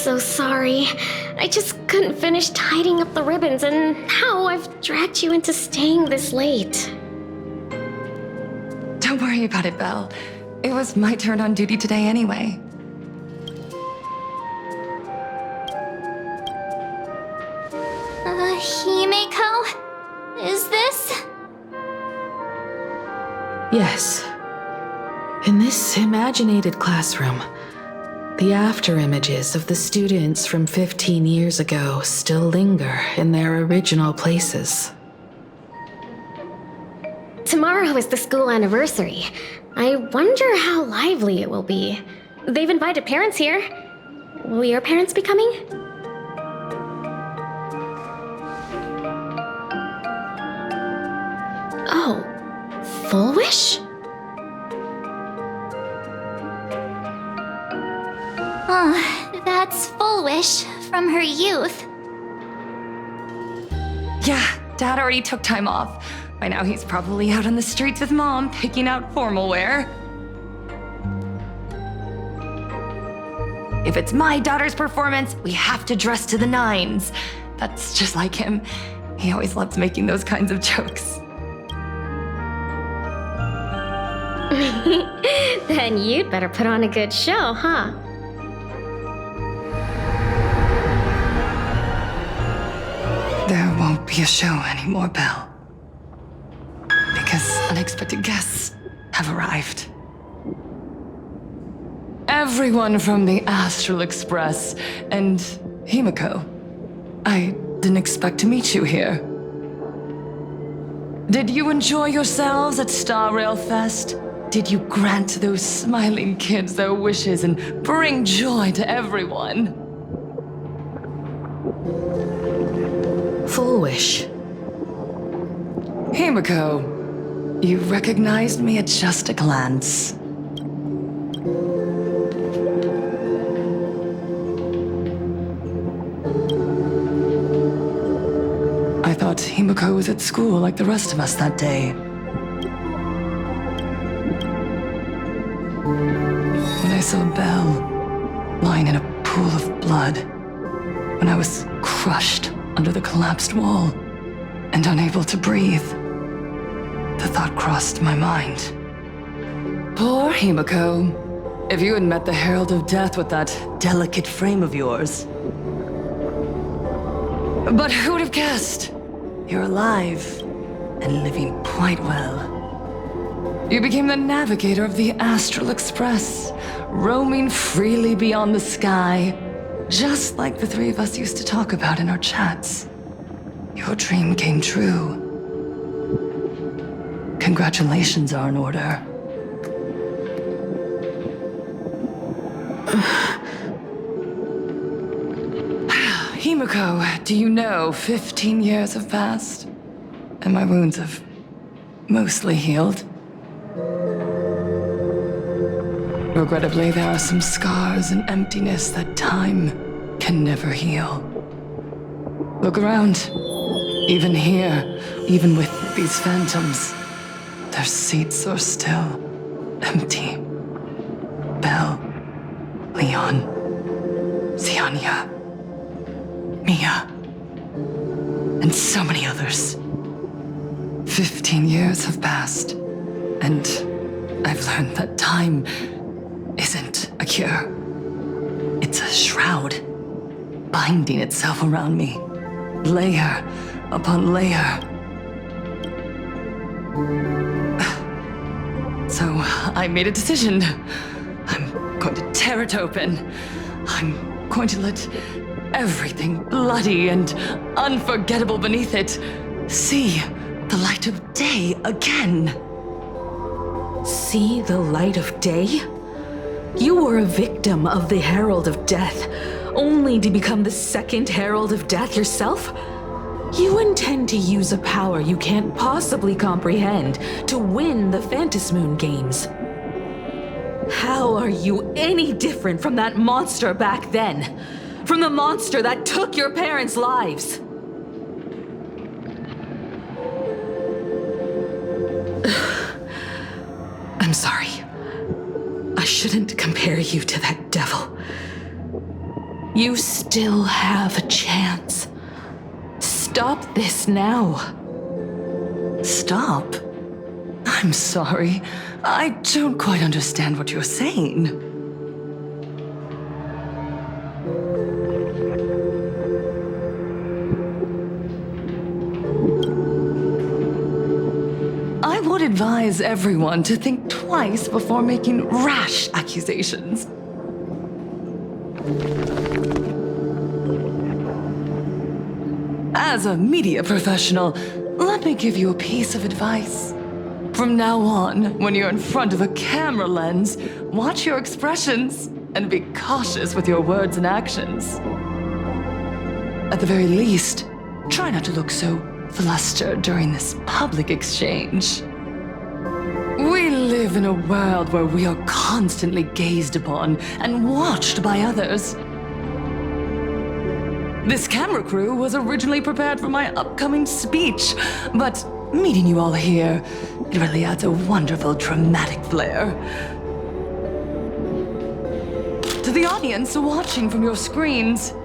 so sorry. I just couldn't finish tidying up the ribbons, and now I've dragged you into staying this late. Don't worry about it, Belle. It was my turn on duty today anyway. Himeko? Is this? Yes. In this imaginated classroom, the after images of the students from 15 years ago still linger in their original places. Tomorrow is the school anniversary. I wonder how lively it will be. They've invited parents here. Will your parents be coming? Oh, Fulwish? Oh, that's Fulwish from her youth. Yeah, Dad already took time off. By now he's probably out on the streets with Mom, picking out formal wear. If it's my daughter's performance, we have to dress to the nines. That's just like him. He always loves making those kinds of jokes. Then you'd better put on a good show, huh? There won't be a show anymore, Belle. Because unexpected guests have arrived. Everyone from the Astral Express and Himeko. I didn't expect to meet you here. Did you enjoy yourselves at Star Rail Fest? Did you grant those smiling kids their wishes and bring joy to everyone? Fulwish. Himeko, you recognized me at just a glance. I thought Himeko was at school like the rest of us that day. When I saw Belle lying in a pool of blood, when I was crushed under the collapsed wall and unable to breathe, the thought crossed my mind. Poor Himeko. If you had met the Herald of Death with that delicate frame of yours. But who would have guessed? You're alive and living quite well. You became the navigator of the Astral Express, roaming freely beyond the sky, just like the three of us used to talk about in our chats. Your dream came true. Congratulations are in order. Himeko, do you know 15 years have passed, and my wounds have mostly healed? Regrettably, there are some scars and emptiness that time can never heal. Look around. Even here, even with these phantoms, their seats are still empty. Belle, Leon, Xianya, Mia, and so many others. 15 years have passed, and I've learned that time isn't a cure. It's a shroud, binding itself around me, layer upon layer. So I made a decision. I'm going to tear it open. I'm going to let everything bloody and unforgettable beneath it see the light of day again. See the light of day? You were a victim of the Herald of Death, only to become the second Herald of Death yourself? You intend to use a power you can't possibly comprehend to win the Phantasmoon games. How are you any different from that monster back then? From the monster that took your parents' lives? I'm sorry. I shouldn't compare you to that devil. You still have a chance. Stop this now. Stop? I'm sorry. I don't quite understand what you're saying. I would advise everyone to think twice before making rash accusations. As a media professional, let me give you a piece of advice. From now on, when you're in front of a camera lens, watch your expressions and be cautious with your words and actions. At the very least, try not to look so flustered during this public exchange. We live in a world where we are constantly gazed upon and watched by others. This camera crew was originally prepared for my upcoming speech, but meeting you all here, it really adds a wonderful dramatic flair. To the audience watching from your screens,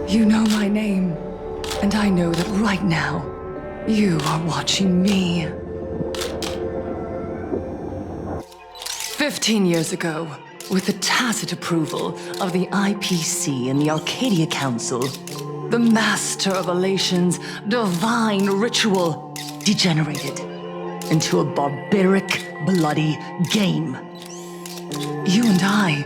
you know my name, and I know that right now, you are watching me. 15 years ago, with the tacit approval of the IPC and the Arcadia Council, the Master of Elation's divine ritual degenerated into a barbaric, bloody game. You and I,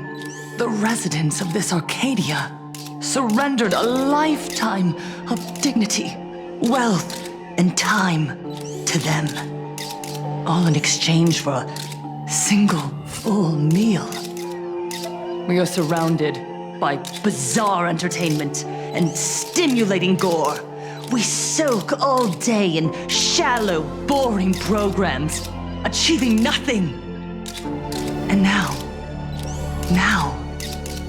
the residents of this Arcadia, surrendered a lifetime of dignity, wealth, and time to them, all in exchange for a single full meal. We are surrounded by bizarre entertainment and stimulating gore. We soak all day in shallow, boring programs, achieving nothing. And now,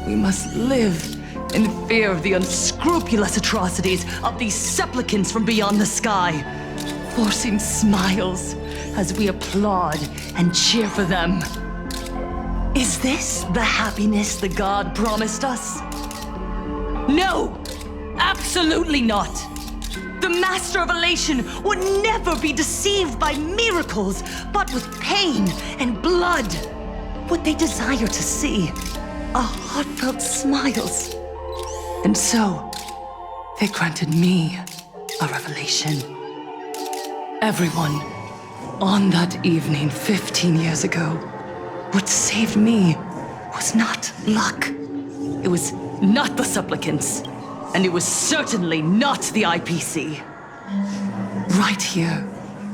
we must live in fear of the unscrupulous atrocities of these supplicants from beyond the sky, forcing smiles as we applaud and cheer for them. Is this the happiness the god promised us? No! Absolutely not! The Master of Elation would never be deceived by miracles, but with pain and blood. What they desire to see are heartfelt smiles. And so, they granted me a revelation. Everyone, on that evening 15 years ago, what saved me was not luck. It was not the supplicants, and it was certainly not the IPC. Right here,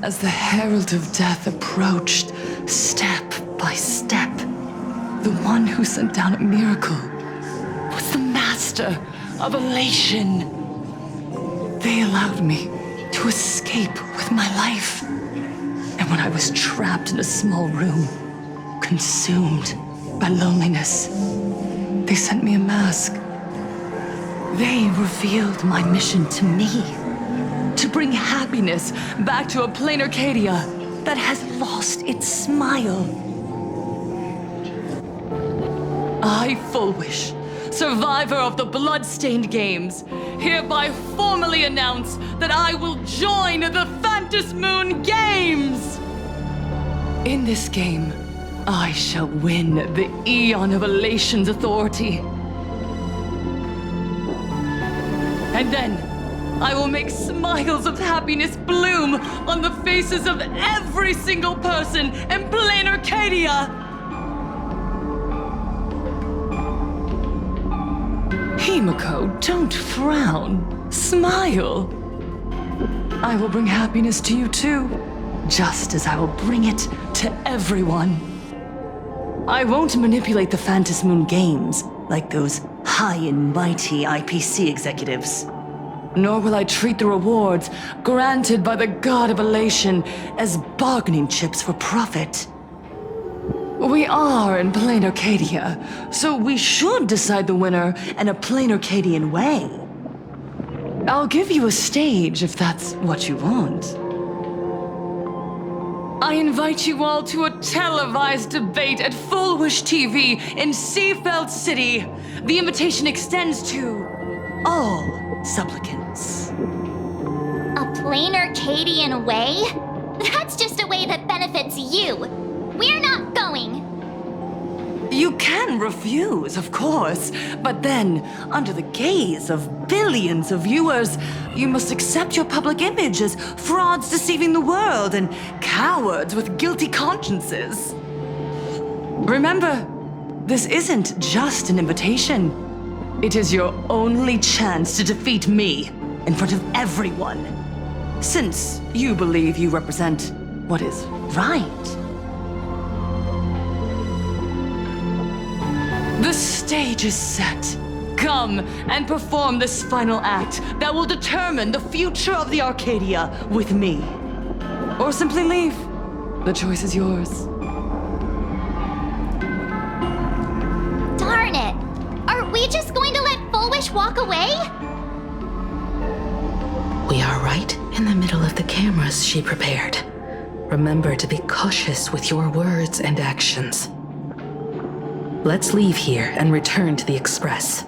as the Herald of Death approached, step by step, the one who sent down a miracle was the Master of Elation. They allowed me to escape with my life. And when I was trapped in a small room, consumed by loneliness, they sent me a mask. They revealed my mission to me, to bring happiness back to a plain Arcadia that has lost its smile. I, Fulwish, survivor of the blood-stained games, hereby formally announce that I will join the Phantom Moon Games! In this game, I shall win the Eon of Elation's authority. And then, I will make smiles of happiness bloom on the faces of every single person in plain Arcadia! Himeko, don't frown. Smile. I will bring happiness to you too, just as I will bring it to everyone. I won't manipulate the Phantom Moon Games like those high and mighty IPC executives. Nor will I treat the rewards granted by the God of Elation as bargaining chips for profit. We are in plain Arcadia, so we should decide the winner in a plain Arcadian way. I'll give you a stage if that's what you want. I invite you all to a televised debate at Fulwish TV in Seafeld City. The invitation extends to all supplicants. A plain Arcadian way? That's just a way that benefits you. We're not going. You can refuse, of course, but then, under the gaze of billions of viewers, you must accept your public image as frauds deceiving the world and cowards with guilty consciences. Remember, this isn't just an invitation. It is your only chance to defeat me in front of everyone, since you believe you represent what is right. The stage is set. Come and perform this final act that will determine the future of the Arcadia with me. Or simply leave. The choice is yours. Darn it! Are we just going to let Fulwish walk away? We are right in the middle of the cameras she prepared. Remember to be cautious with your words and actions. Let's leave here and return to the Express.